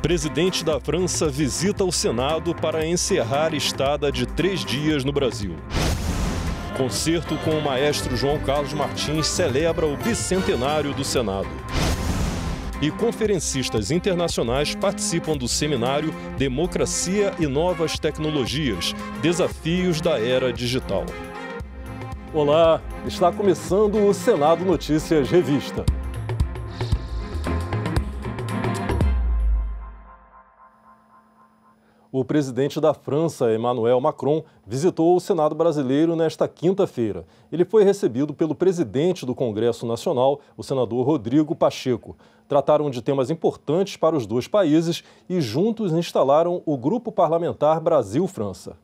Presidente da França visita o Senado para encerrar estada de 3 dias no Brasil. Concerto com o maestro João Carlos Martins celebra o bicentenário do Senado. E conferencistas internacionais participam do seminário Democracia e Novas Tecnologias, Desafios da Era Digital. Olá, está começando o Senado Notícias Revista. O presidente da França, Emmanuel Macron, visitou o Senado brasileiro nesta quinta-feira. Ele foi recebido pelo presidente do Congresso Nacional, o senador Rodrigo Pacheco. Trataram de temas importantes para os dois países e juntos instalaram o Grupo Parlamentar Brasil-França.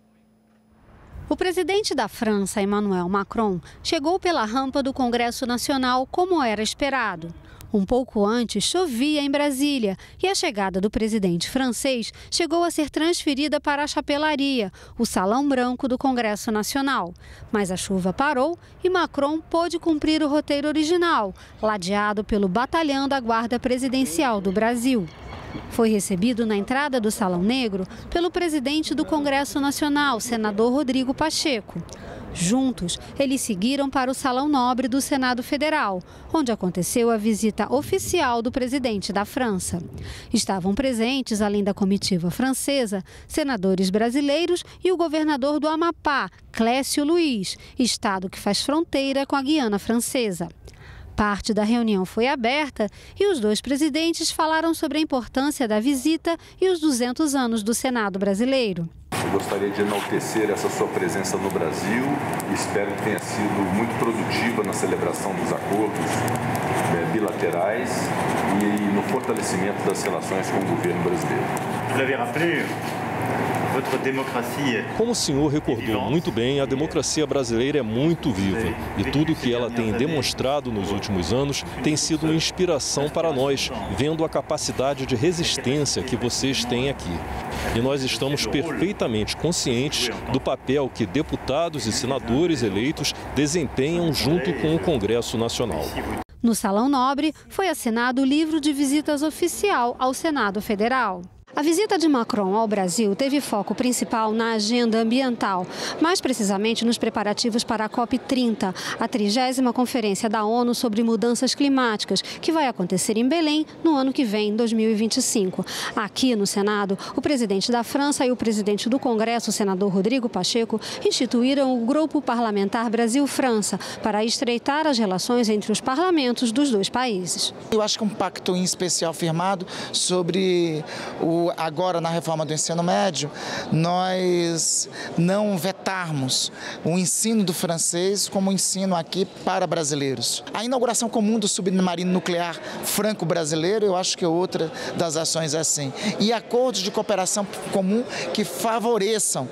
O presidente da França, Emmanuel Macron, chegou pela rampa do Congresso Nacional como era esperado. Um pouco antes, chovia em Brasília e a chegada do presidente francês chegou a ser transferida para a chapelaria, o Salão Branco do Congresso Nacional. Mas a chuva parou e Macron pôde cumprir o roteiro original, ladeado pelo Batalhão da Guarda Presidencial do Brasil. Foi recebido na entrada do Salão Negro pelo presidente do Congresso Nacional, senador Rodrigo Pacheco. Juntos, eles seguiram para o Salão Nobre do Senado Federal, onde aconteceu a visita oficial do presidente da França. Estavam presentes, além da comitiva francesa, senadores brasileiros e o governador do Amapá, Clécio Luiz, estado que faz fronteira com a Guiana Francesa. Parte da reunião foi aberta e os dois presidentes falaram sobre a importância da visita e os 200 anos do Senado brasileiro. Eu gostaria de enaltecer essa sua presença no Brasil e espero que tenha sido muito produtiva na celebração dos acordos bilaterais e no fortalecimento das relações com o governo brasileiro. Como o senhor recordou muito bem, a democracia brasileira é muito viva e tudo que ela tem demonstrado nos últimos anos tem sido uma inspiração para nós, vendo a capacidade de resistência que vocês têm aqui. E nós estamos perfeitamente conscientes do papel que deputados e senadores eleitos desempenham junto com o Congresso Nacional. No Salão Nobre, foi assinado o livro de visitas oficial ao Senado Federal. A visita de Macron ao Brasil teve foco principal na agenda ambiental, mais precisamente nos preparativos para a COP30, a 30ª Conferência da ONU sobre Mudanças Climáticas, que vai acontecer em Belém no ano que vem, 2025. Aqui no Senado, o presidente da França e o presidente do Congresso, o senador Rodrigo Pacheco, instituíram o Grupo Parlamentar Brasil-França para estreitar as relações entre os parlamentos dos dois países. Eu acho que um pacto em especial firmado sobre agora na reforma do ensino médio, nós não vetarmos o ensino do francês como ensino aqui para brasileiros. A inauguração comum do submarino nuclear franco-brasileiro, eu acho que é outra das ações assim. E acordos de cooperação comum que favoreçam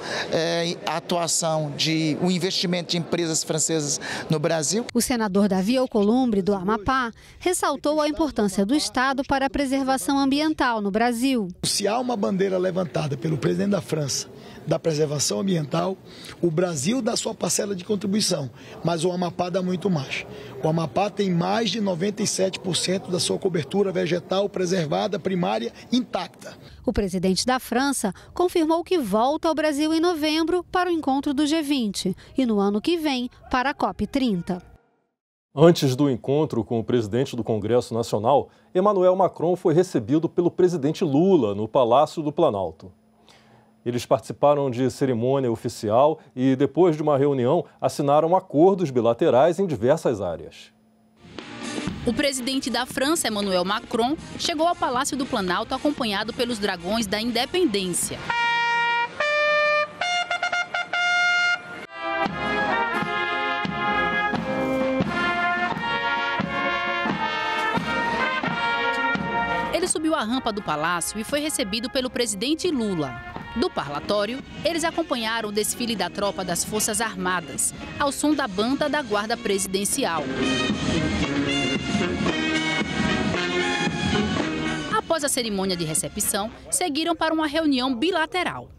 a atuação o investimento de empresas francesas no Brasil. O senador Davi Alcolumbre, do Amapá, ressaltou a importância do Estado para a preservação ambiental no Brasil. Se há uma bandeira levantada pelo presidente da França da preservação ambiental, o Brasil dá sua parcela de contribuição, mas o Amapá dá muito mais. O Amapá tem mais de 97% da sua cobertura vegetal preservada primária intacta. O presidente da França confirmou que volta ao Brasil em novembro para o encontro do G20 e no ano que vem para a COP30. Antes do encontro com o presidente do Congresso Nacional, Emmanuel Macron foi recebido pelo presidente Lula no Palácio do Planalto. Eles participaram de cerimônia oficial e, depois de uma reunião, assinaram acordos bilaterais em diversas áreas. O presidente da França, Emmanuel Macron, chegou ao Palácio do Planalto acompanhado pelos Dragões da Independência. Ele subiu a rampa do palácio e foi recebido pelo presidente Lula. Do parlatório, eles acompanharam o desfile da tropa das Forças Armadas, ao som da banda da Guarda Presidencial. Após a cerimônia de recepção, seguiram para uma reunião bilateral.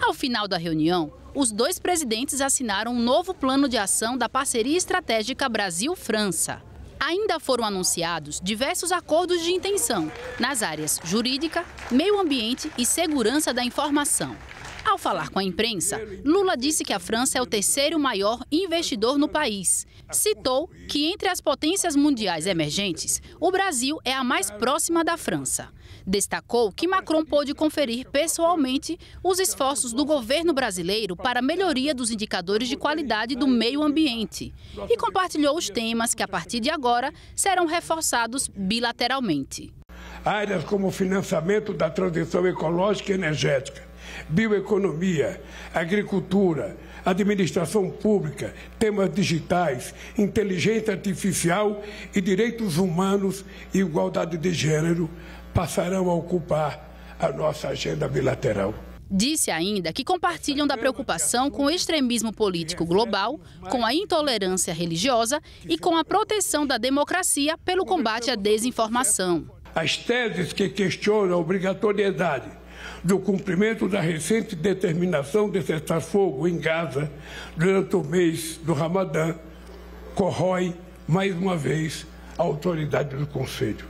Ao final da reunião, os dois presidentes assinaram um novo plano de ação da parceria estratégica Brasil-França. Ainda foram anunciados diversos acordos de intenção nas áreas jurídica, meio ambiente e segurança da informação. Ao falar com a imprensa, Lula disse que a França é o terceiro maior investidor no país. Citou que entre as potências mundiais emergentes, o Brasil é a mais próxima da França. Destacou que Macron pôde conferir pessoalmente os esforços do governo brasileiro para a melhoria dos indicadores de qualidade do meio ambiente e compartilhou os temas que, a partir de agora, serão reforçados bilateralmente. Áreas como o financiamento da transição ecológica e energética, bioeconomia, agricultura, administração pública, temas digitais, inteligência artificial e direitos humanos e igualdade de gênero passarão a ocupar a nossa agenda bilateral. Disse ainda que compartilham da preocupação com o extremismo político global, com a intolerância religiosa e com a proteção da democracia pelo combate à desinformação. As teses que questionam a obrigatoriedade do cumprimento da recente determinação de cessar-fogo em Gaza durante o mês do Ramadã corrói, mais uma vez, a autoridade do Conselho.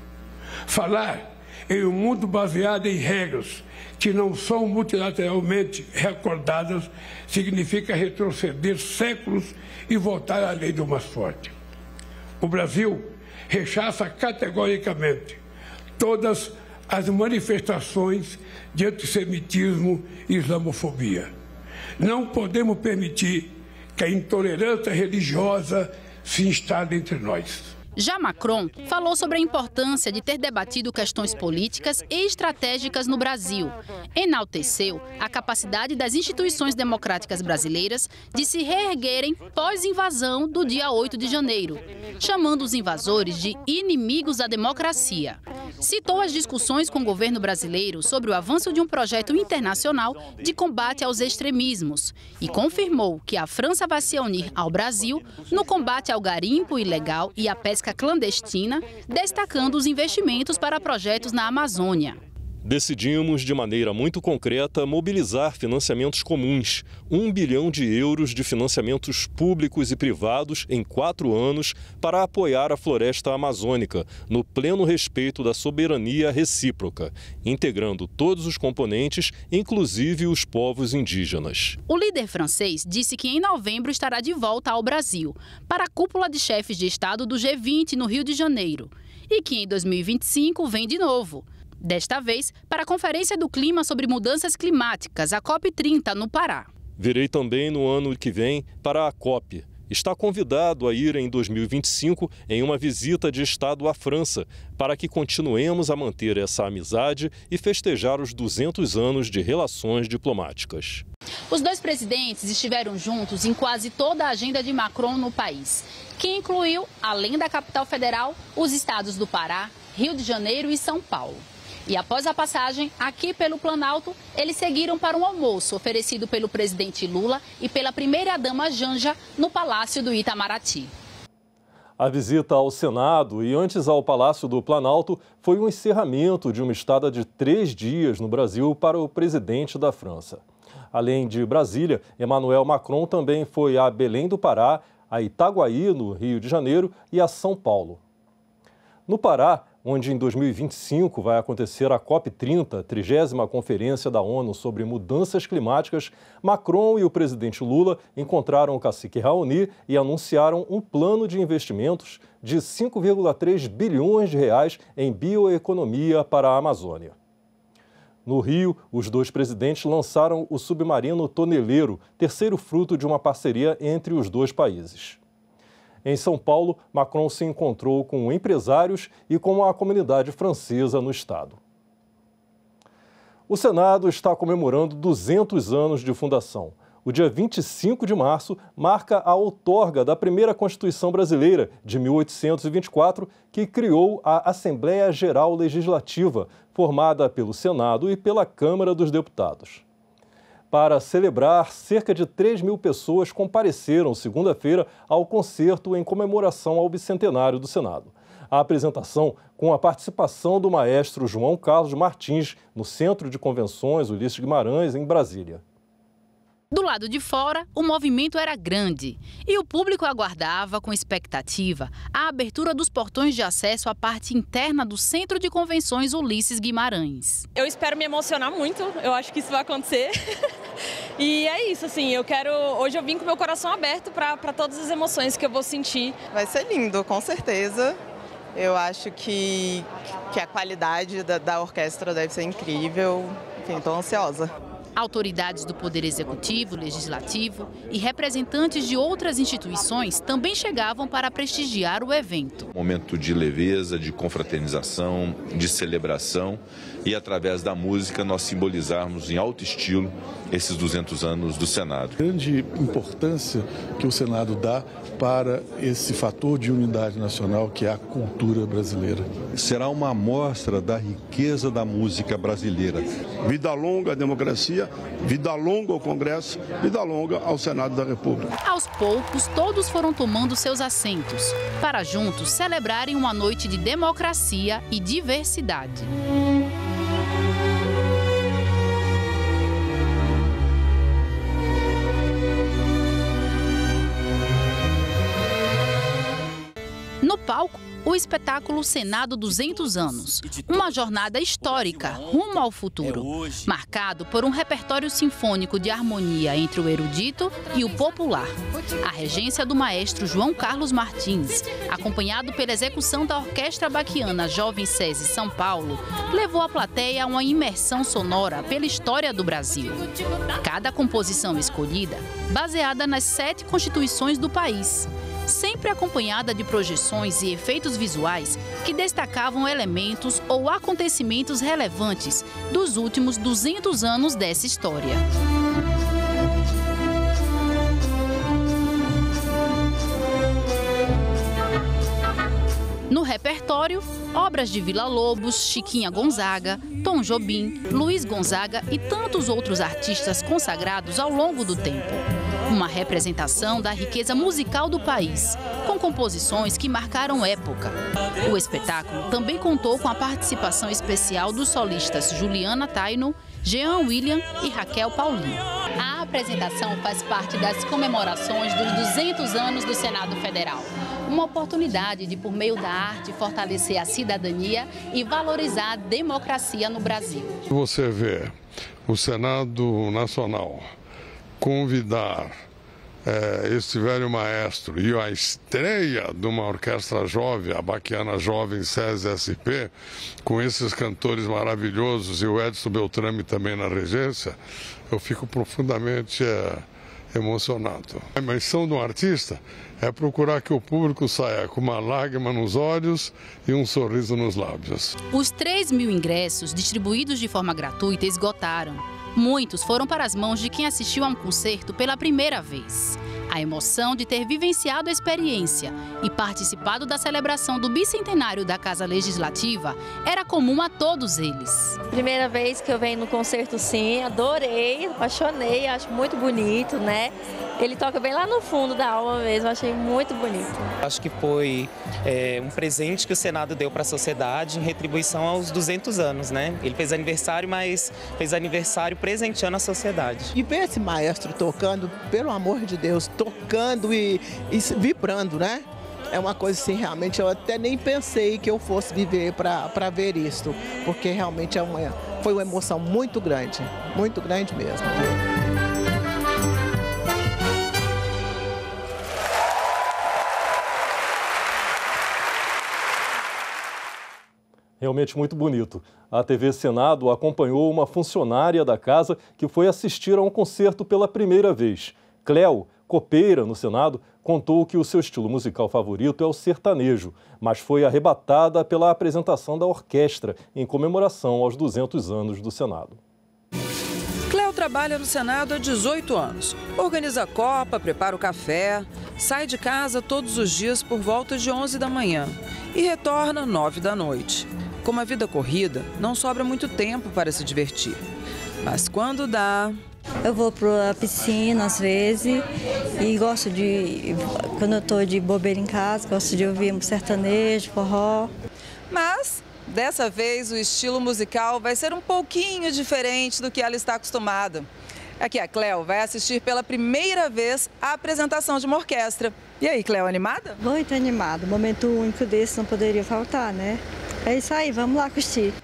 Falar em um mundo baseado em regras que não são multilateralmente recordadas significa retroceder séculos e voltar à lei do mais forte. O Brasil rechaça categoricamente todas as manifestações de antissemitismo e islamofobia. Não podemos permitir que a intolerância religiosa se instale entre nós. Já Macron falou sobre a importância de ter debatido questões políticas e estratégicas no Brasil. Enalteceu a capacidade das instituições democráticas brasileiras de se reerguerem pós-invasão do dia 8 de janeiro, chamando os invasores de inimigos da democracia. Citou as discussões com o governo brasileiro sobre o avanço de um projeto internacional de combate aos extremismos e confirmou que a França vai se unir ao Brasil no combate ao garimpo ilegal e à pesca clandestina, destacando os investimentos para projetos na Amazônia. Decidimos, de maneira muito concreta, mobilizar financiamentos comuns, 1 bilhão de euros de financiamentos públicos e privados em 4 anos para apoiar a floresta amazônica, no pleno respeito da soberania recíproca, integrando todos os componentes, inclusive os povos indígenas. O líder francês disse que em novembro estará de volta ao Brasil, para a cúpula de chefes de Estado do G20 no Rio de Janeiro, e que em 2025 vem de novo. Desta vez, para a Conferência do Clima sobre Mudanças Climáticas, a COP30, no Pará. Virei também no ano que vem para a COP. Está convidado a ir em 2025 em uma visita de Estado à França, para que continuemos a manter essa amizade e festejar os 200 anos de relações diplomáticas. Os dois presidentes estiveram juntos em quase toda a agenda de Macron no país, que incluiu, além da capital federal, os estados do Pará, Rio de Janeiro e São Paulo. E após a passagem aqui pelo Planalto, eles seguiram para um almoço oferecido pelo presidente Lula e pela primeira-dama Janja no Palácio do Itamaraty. A visita ao Senado e antes ao Palácio do Planalto foi um encerramento de uma estada de 3 dias no Brasil para o presidente da França. Além de Brasília, Emmanuel Macron também foi a Belém do Pará, a Itaguaí, no Rio de Janeiro, e a São Paulo. No Pará, onde em 2025 vai acontecer a COP30, 30ª Conferência da ONU sobre Mudanças Climáticas, Macron e o presidente Lula encontraram o cacique Raoni e anunciaram um plano de investimentos de 5,3 bilhões de reais em bioeconomia para a Amazônia. No Rio, os dois presidentes lançaram o submarino Toneleiro, terceiro fruto de uma parceria entre os dois países. Em São Paulo, Macron se encontrou com empresários e com a comunidade francesa no estado. O Senado está comemorando 200 anos de fundação. O dia 25 de março marca a outorga da primeira Constituição brasileira, de 1824, que criou a Assembleia Geral Legislativa, formada pelo Senado e pela Câmara dos Deputados. Para celebrar, cerca de 3.000 pessoas compareceram segunda-feira ao concerto em comemoração ao bicentenário do Senado. A apresentação, com a participação do maestro João Carlos Martins, no Centro de Convenções Ulisses Guimarães, em Brasília. Do lado de fora, o movimento era grande e o público aguardava com expectativa a abertura dos portões de acesso à parte interna do Centro de Convenções Ulisses Guimarães. Eu espero me emocionar muito, eu acho que isso vai acontecer. E é isso, assim, hoje eu vim com meu coração aberto para todas as emoções que eu vou sentir. Vai ser lindo, com certeza. Eu acho que a qualidade da orquestra deve ser incrível. Enfim, estou ansiosa. Autoridades do Poder Executivo, Legislativo e representantes de outras instituições também chegavam para prestigiar o evento. Momento de leveza, de confraternização, de celebração e, através da música, nós simbolizarmos em alto estilo esses 200 anos do Senado. Grande importância que o Senado dá para esse fator de unidade nacional que é a cultura brasileira. Será uma amostra da riqueza da música brasileira. Vida longa à democracia, vida longa ao Congresso, vida longa ao Senado da República. Aos poucos, todos foram tomando seus assentos, para juntos celebrarem uma noite de democracia e diversidade. No palco, o espetáculo Senado 200 anos, uma jornada histórica rumo ao futuro, marcado por um repertório sinfônico de harmonia entre o erudito e o popular. A regência do maestro João Carlos Martins, acompanhado pela execução da Orquestra Baquiana Jovem SESI São Paulo, levou a plateia a uma imersão sonora pela história do Brasil. Cada composição escolhida, baseada nas 7 constituições do país, sempre acompanhada de projeções e efeitos visuais que destacavam elementos ou acontecimentos relevantes dos últimos 200 anos dessa história. No repertório, obras de Villa-Lobos, Chiquinha Gonzaga, Tom Jobim, Luiz Gonzaga e tantos outros artistas consagrados ao longo do tempo. Uma representação da riqueza musical do país, com composições que marcaram época. O espetáculo também contou com a participação especial dos solistas Juliana Taino, Jean William e Raquel Paulinho. A apresentação faz parte das comemorações dos 200 anos do Senado Federal. Uma oportunidade de, por meio da arte, fortalecer a cidadania e valorizar a democracia no Brasil. Você vê o Senado Nacional convidar esse velho maestro e a estreia de uma orquestra jovem, a Baquiana Jovem SESI SP, com esses cantores maravilhosos e o Edson Beltrame também na regência, eu fico profundamente emocionado. A missão de um artista é procurar que o público saia com uma lágrima nos olhos e um sorriso nos lábios. Os 3.000 ingressos distribuídos de forma gratuita esgotaram. Muitos foram para as mãos de quem assistiu a um concerto pela primeira vez. A emoção de ter vivenciado a experiência e participado da celebração do bicentenário da Casa Legislativa era comum a todos eles. Primeira vez que eu venho no concerto, sim, adorei, apaixonei, acho muito bonito, né? Ele toca bem lá no fundo da alma mesmo, achei muito bonito. Acho que foi um presente que o Senado deu para a sociedade em retribuição aos 200 anos, né? Ele fez aniversário, mas fez aniversário presenteando a sociedade. E ver esse maestro tocando, pelo amor de Deus, tocando e vibrando, né? É uma coisa assim, realmente, eu até nem pensei que eu fosse viver para ver isso, porque realmente foi uma emoção muito grande mesmo. Realmente muito bonito. A TV Senado acompanhou uma funcionária da casa que foi assistir a um concerto pela primeira vez. Cléo, copeira no Senado, contou que o seu estilo musical favorito é o sertanejo, mas foi arrebatada pela apresentação da orquestra em comemoração aos 200 anos do Senado. Cléo trabalha no Senado há 18 anos. Organiza a copa, prepara o café, sai de casa todos os dias por volta de 11 da manhã e retorna 9 da noite. Como a vida corrida, não sobra muito tempo para se divertir. Mas quando dá... Eu vou para a piscina às vezes e gosto de, quando eu estou de bobeira em casa, gosto de ouvir um sertanejo, forró. Mas, dessa vez, o estilo musical vai ser um pouquinho diferente do que ela está acostumada. Aqui a Cleo vai assistir pela primeira vez a apresentação de uma orquestra. E aí, Cleo, animada? Muito animada. Momento único desse não poderia faltar, né? É isso aí, vamos lá curtir.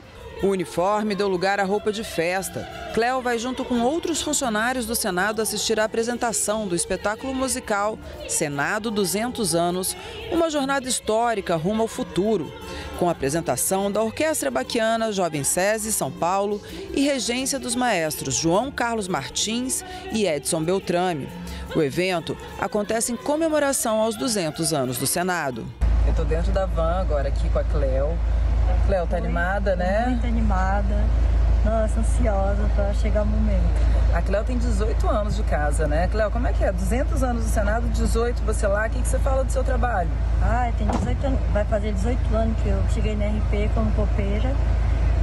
O uniforme deu lugar à roupa de festa. Cleo vai junto com outros funcionários do Senado assistir à apresentação do espetáculo musical Senado 200 anos, uma jornada histórica rumo ao futuro, com a apresentação da Orquestra Baquiana Jovem SESI São Paulo e regência dos maestros João Carlos Martins e Edson Beltrame. O evento acontece em comemoração aos 200 anos do Senado. Eu estou dentro da van agora aqui com a Cleo. Cleo, tá animada, né? Muito animada. Nossa, ansiosa para chegar o momento. A Cleo tem 18 anos de casa, né? Cleo, como é que é? 200 anos do Senado, 18 você lá. O que você fala do seu trabalho? Tem 18 anos, vai fazer 18 anos que eu cheguei na RP como copeira.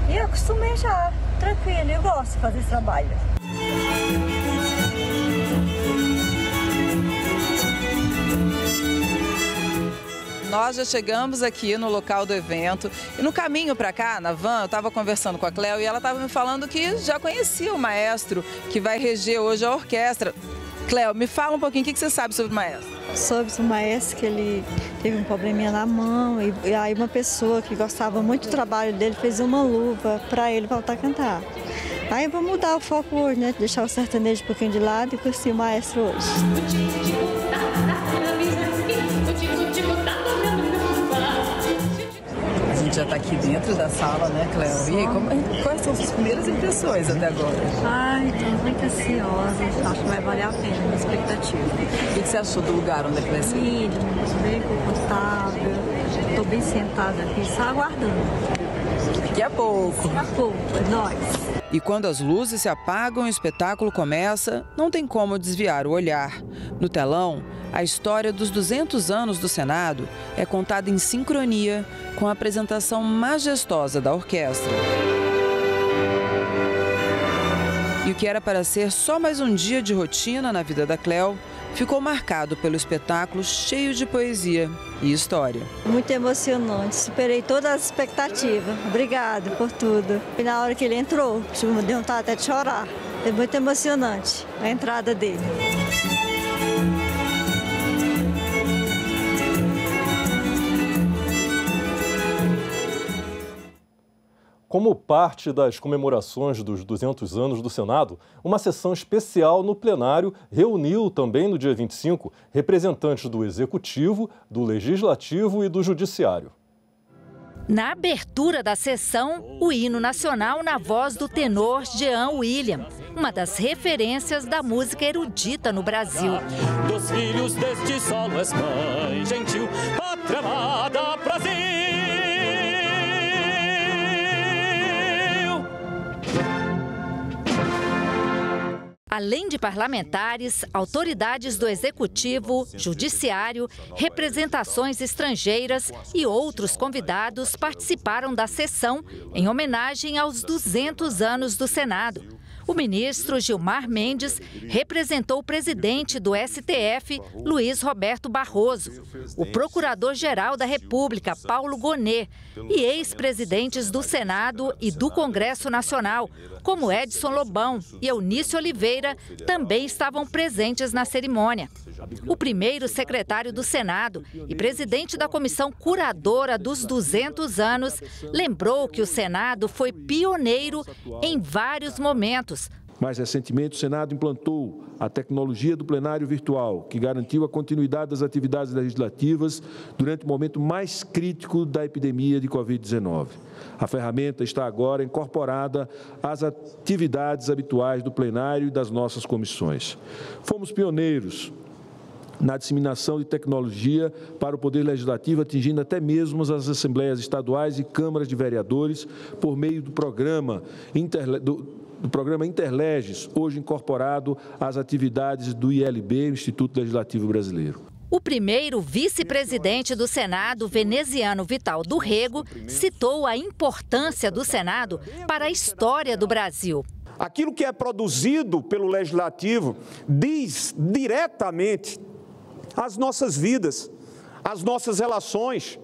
E eu acostumei já, tranquilo, eu gosto de fazer esse trabalho. Nós já chegamos aqui no local do evento e no caminho para cá, na van, eu estava conversando com a Cleo e ela estava me falando que já conhecia o maestro que vai reger hoje a orquestra. Cleo, me fala um pouquinho, o que você sabe sobre o maestro? Sobre o maestro, que ele teve um probleminha na mão e aí uma pessoa que gostava muito do trabalho dele fez uma luva para ele voltar a cantar. Aí eu vou mudar o foco hoje, né? Deixar o sertanejo um pouquinho de lado e curtir o maestro hoje. A gente já está aqui dentro da sala, né, Cleo? E aí, quais são as suas primeiras impressões até agora? Estou muito ansiosa, acho que vai valer a pena, minha expectativa. O que você achou do lugar onde é que vai ser? Bem confortável, estou bem sentada aqui, só aguardando. Daqui a pouco. Daqui a pouco, é nóis. E quando as luzes se apagam e o espetáculo começa, não tem como desviar o olhar. No telão, a história dos 200 anos do Senado é contada em sincronia com a apresentação majestosa da orquestra. E o que era para ser só mais um dia de rotina na vida da Cleo, ficou marcado pelo espetáculo cheio de poesia e história. Muito emocionante, superei todas as expectativas. Obrigada por tudo. E na hora que ele entrou, deu vontade até de chorar. Foi muito emocionante a entrada dele. Como parte das comemorações dos 200 anos do Senado, uma sessão especial no plenário reuniu também no dia 25 representantes do Executivo, do Legislativo e do Judiciário. Na abertura da sessão, o hino nacional na voz do tenor Jean William, uma das referências da música erudita no Brasil. Dos filhos deste solo és mãe gentil, pátria amada, Brasil! Além de parlamentares, autoridades do Executivo, Judiciário, representações estrangeiras e outros convidados participaram da sessão em homenagem aos 200 anos do Senado. O ministro Gilmar Mendes representou o presidente do STF, Luiz Roberto Barroso, o procurador-geral da República, Paulo Gonet, e ex-presidentes do Senado e do Congresso Nacional, como Edson Lobão e Eunício Oliveira, também estavam presentes na cerimônia. O primeiro secretário do Senado e presidente da comissão curadora dos 200 anos lembrou que o Senado foi pioneiro em vários momentos. Mais recentemente, o Senado implantou a tecnologia do plenário virtual, que garantiu a continuidade das atividades legislativas durante o momento mais crítico da epidemia de Covid-19. A ferramenta está agora incorporada às atividades habituais do plenário e das nossas comissões. Fomos pioneiros na disseminação de tecnologia para o Poder Legislativo, atingindo até mesmo as assembleias estaduais e câmaras de vereadores por meio do programa Interleges, hoje incorporado às atividades do ILB, Instituto Legislativo Brasileiro. O primeiro vice-presidente do Senado, veneziano Vital do Rego, citou a importância do Senado para a história do Brasil. Aquilo que é produzido pelo Legislativo diz diretamente às nossas vidas, às nossas relações,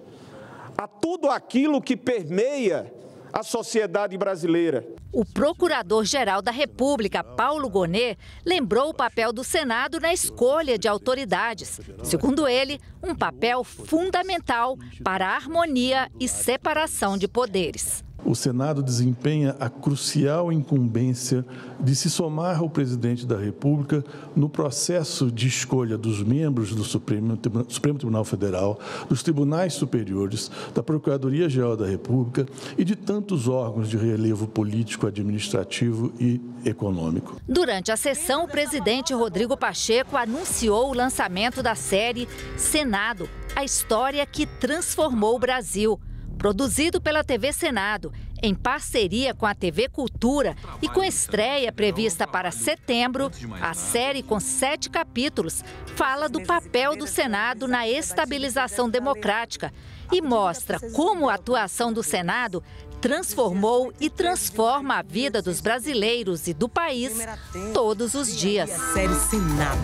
a tudo aquilo que permeia a sociedade brasileira. O Procurador-Geral da República, Paulo Gonet, lembrou o papel do Senado na escolha de autoridades. Segundo ele, um papel fundamental para a harmonia e separação de poderes. O Senado desempenha a crucial incumbência de se somar ao presidente da República no processo de escolha dos membros do Supremo Tribunal Federal, dos tribunais superiores, da Procuradoria-Geral da República e de tantos órgãos de relevo político, administrativo e econômico. Durante a sessão, o presidente Rodrigo Pacheco anunciou o lançamento da série Senado, a história que transformou o Brasil. Produzido pela TV Senado, em parceria com a TV Cultura e com estreia prevista para setembro, a série, com 7 capítulos, fala do papel do Senado na estabilização democrática e mostra como a atuação do Senado transformou e transforma a vida dos brasileiros e do país todos os dias. Série Senado,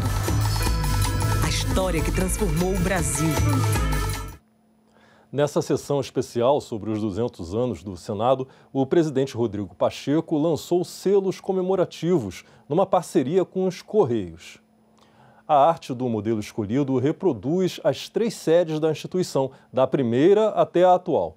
a história que transformou o Brasil. Nessa sessão especial sobre os 200 anos do Senado, o presidente Rodrigo Pacheco lançou selos comemorativos numa parceria com os Correios. A arte do modelo escolhido reproduz as 3 sedes da instituição, da primeira até a atual.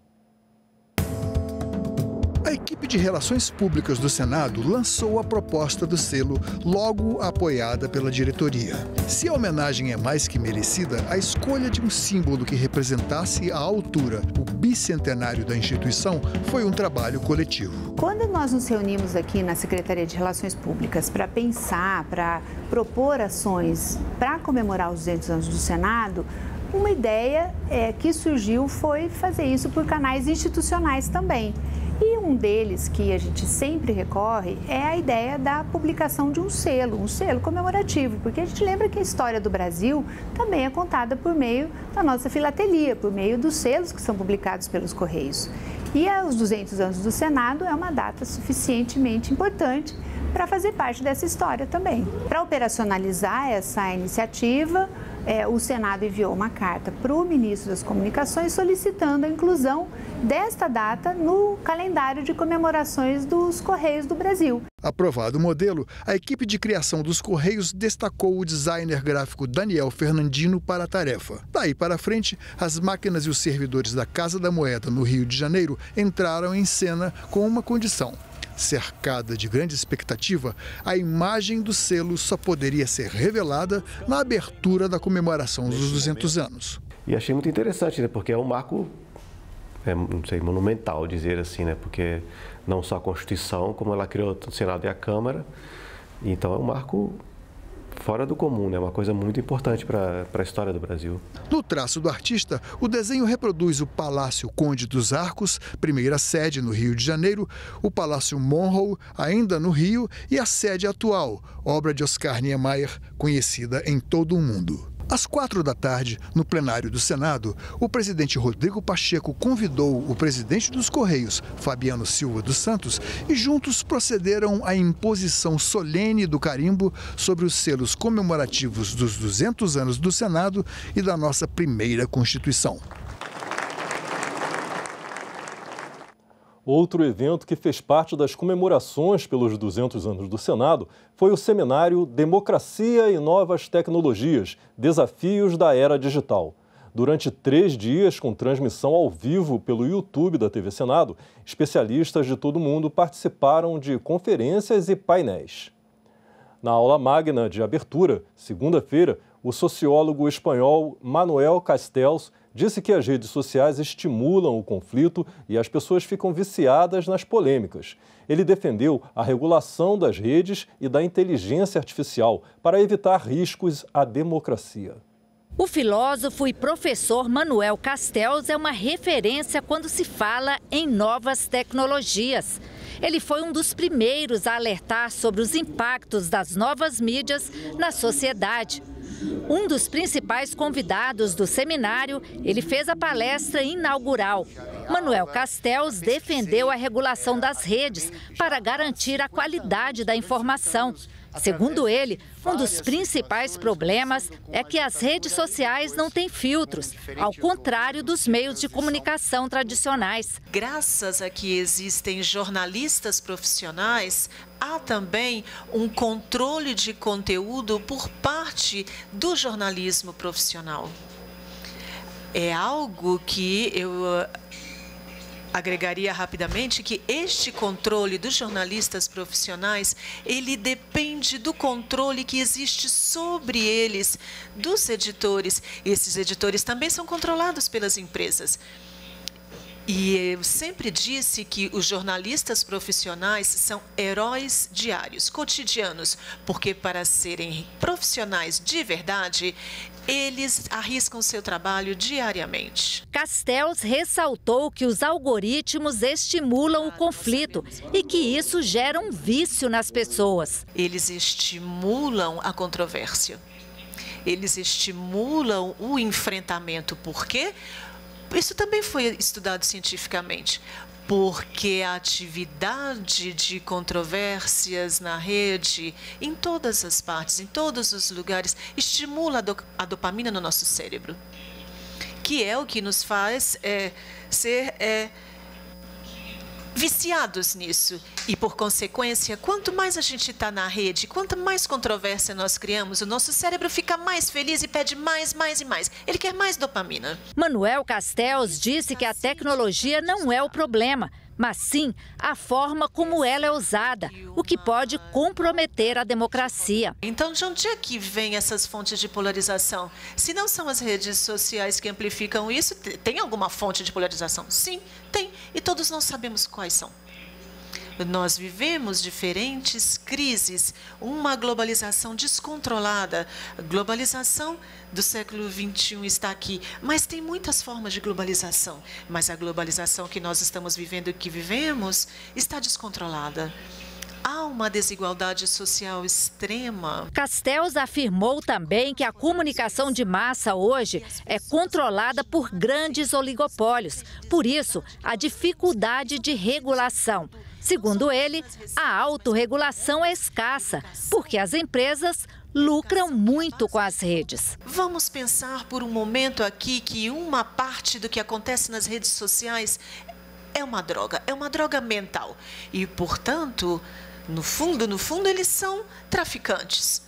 A equipe de Relações Públicas do Senado lançou a proposta do selo, logo apoiada pela diretoria. Se a homenagem é mais que merecida, a escolha de um símbolo que representasse à altura o bicentenário da instituição foi um trabalho coletivo. Quando nós nos reunimos aqui na Secretaria de Relações Públicas para pensar, para propor ações para comemorar os 200 anos do Senado, uma ideia que surgiu foi fazer isso por canais institucionais também. E um deles que a gente sempre recorre é a ideia da publicação de um selo comemorativo, porque a gente lembra que a história do Brasil também é contada por meio da nossa filatelia, por meio dos selos que são publicados pelos Correios. E os 200 anos do Senado é uma data suficientemente importante para fazer parte dessa história também. Para operacionalizar essa iniciativa, o Senado enviou uma carta para o ministro das Comunicações solicitando a inclusão desta data no calendário de comemorações dos Correios do Brasil. Aprovado o modelo, a equipe de criação dos Correios destacou o designer gráfico Daniel Fernandino para a tarefa. Daí para frente, as máquinas e os servidores da Casa da Moeda, no Rio de Janeiro, entraram em cena com uma condição. Cercada de grande expectativa, a imagem do selo só poderia ser revelada na abertura da comemoração dos 200 anos. E achei muito interessante, né? Porque é um marco, não sei, monumental dizer assim, né? Porque não só a Constituição, como ela criou o Senado e a Câmara, então é um marco fora do comum, né? Uma coisa muito importante para a história do Brasil. No traço do artista, o desenho reproduz o Palácio Conde dos Arcos, primeira sede no Rio de Janeiro, o Palácio Monroe, ainda no Rio, e a sede atual, obra de Oscar Niemeyer, conhecida em todo o mundo. Às 16h, no plenário do Senado, o presidente Rodrigo Pacheco convidou o presidente dos Correios, Fabiano Silva dos Santos, e juntos procederam à imposição solene do carimbo sobre os selos comemorativos dos 200 anos do Senado e da nossa primeira Constituição. Outro evento que fez parte das comemorações pelos 200 anos do Senado foi o seminário Democracia e Novas Tecnologias, Desafios da Era Digital. Durante 3 dias, com transmissão ao vivo pelo YouTube da TV Senado, especialistas de todo o mundo participaram de conferências e painéis. Na aula magna de abertura, segunda-feira, o sociólogo espanhol Manuel Castells disse que as redes sociais estimulam o conflito e as pessoas ficam viciadas nas polêmicas. Ele defendeu a regulação das redes e da inteligência artificial para evitar riscos à democracia. O filósofo e professor Manuel Castells é uma referência quando se fala em novas tecnologias. Ele foi um dos primeiros a alertar sobre os impactos das novas mídias na sociedade. Um dos principais convidados do seminário, ele fez a palestra inaugural. Manuel Castells defendeu a regulação das redes para garantir a qualidade da informação. Segundo ele, um dos principais problemas é que as redes sociais não têm filtros, ao contrário dos meios de comunicação tradicionais. Graças a que existem jornalistas profissionais, há também um controle de conteúdo por parte do jornalismo profissional. É algo que eu agregaria rapidamente que este controle dos jornalistas profissionais, ele depende do controle que existe sobre eles, dos editores. Esses editores também são controlados pelas empresas. E eu sempre disse que os jornalistas profissionais são heróis diários, cotidianos, porque para serem profissionais de verdade, eles arriscam seu trabalho diariamente. Castells ressaltou que os algoritmos estimulam o conflito e que isso gera um vício nas pessoas. Eles estimulam a controvérsia. Eles estimulam o enfrentamento. Por quê? Isso também foi estudado cientificamente, porque a atividade de controvérsias na rede, em todas as partes, em todos os lugares, estimula a dopamina no nosso cérebro, que é o que nos faz ser viciados nisso. E, por consequência, quanto mais a gente está na rede, quanto mais controvérsia nós criamos, o nosso cérebro fica mais feliz e pede mais, mais e mais. Ele quer mais dopamina. Manuel Castells disse que a tecnologia não é o problema, mas sim a forma como ela é usada, o que pode comprometer a democracia. Então, de onde é que vêm essas fontes de polarização? Se não são as redes sociais que amplificam isso, tem alguma fonte de polarização? Sim, tem. E todos nós sabemos quais são. Nós vivemos diferentes crises, uma globalização descontrolada. A globalização do século XXI está aqui, mas tem muitas formas de globalização. Mas a globalização que nós estamos vivendo e que vivemos está descontrolada. Há uma desigualdade social extrema. Castells afirmou também que a comunicação de massa hoje é controlada por grandes oligopólios. Por isso, a dificuldade de regulação. Segundo ele, a autorregulação é escassa, porque as empresas lucram muito com as redes. Vamos pensar por um momento aqui que uma parte do que acontece nas redes sociais é uma droga mental. E, portanto, no fundo, eles são traficantes.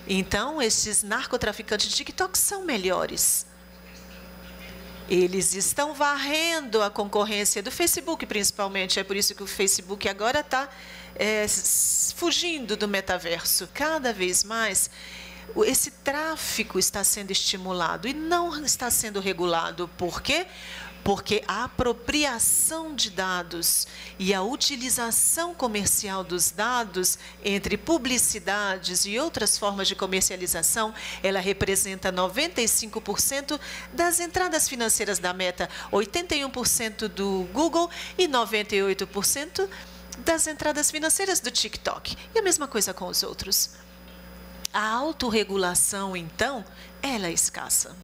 Então, esses narcotraficantes de TikTok são melhores. Eles estão varrendo a concorrência do Facebook, principalmente. É por isso que o Facebook agora está fugindo do metaverso. Cada vez mais, esse tráfico está sendo estimulado e não está sendo regulado. Por quê? Porque a apropriação de dados e a utilização comercial dos dados entre publicidades e outras formas de comercialização, ela representa 95% das entradas financeiras da Meta, 81% do Google e 98% das entradas financeiras do TikTok. E a mesma coisa com os outros. A autorregulação, então, ela é escassa.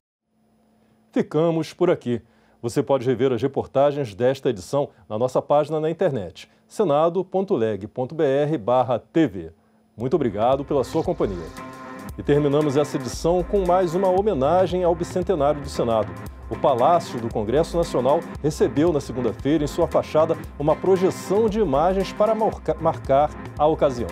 Ficamos por aqui. Você pode rever as reportagens desta edição na nossa página na internet, senado.leg.br/tv. Muito obrigado pela sua companhia. E terminamos essa edição com mais uma homenagem ao bicentenário do Senado. O Palácio do Congresso Nacional recebeu na segunda-feira em sua fachada uma projeção de imagens para marcar a ocasião.